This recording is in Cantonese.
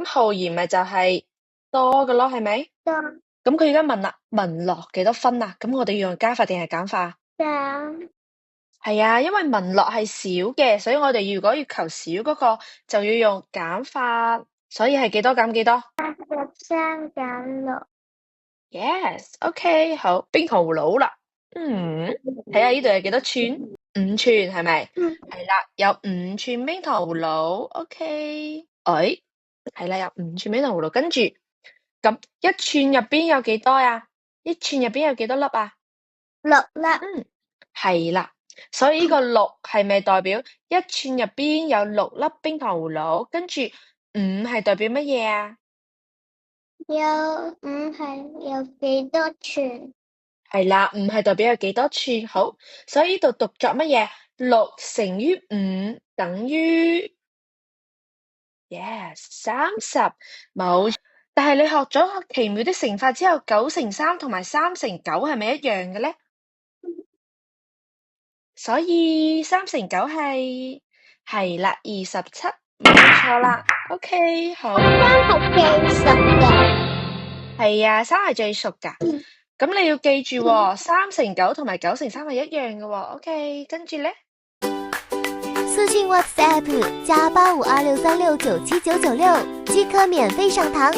咁浩然咪就係多嘅咯，係咪？多咁佢而家問啦，文樂幾多分啊？咁我哋要用加法定係減法？減係啊，因為文樂係少嘅，所以我哋如果要求少嗰個，就要用減法，所以係幾多減幾多83減6， ？Yes，OK，好，冰糖葫蘆啦。睇下呢度有幾多寸？5寸係咪？係啦，有5寸冰糖葫蘆。OK，係啦，有5寸冰糖葫蘆。跟住咁1寸入邊有幾多呀？1寸入邊有幾多粒啊？ 6粒，係啦，所以呢個6係咪代表1寸入邊有6粒冰糖葫蘆？跟住5係代表乜嘢啊？有5係有幾多寸？係啦，5係代表有幾多寸？好，所以呢度讀作乜嘢？6乘於5等於 30，冇錯。但係你學咗奇妙的乘法之後，9乘3同埋3乘9係咪一樣嘅咧？所以3乘9係啦，27，冇錯啦。OK，好。3係最熟嘅。係啊，3係最熟㗎。咁你要記住喎，3乘9同埋9乘3係一樣嘅喎。OK，跟住咧，私信 WhatsApp 加852636979996即可免費上堂。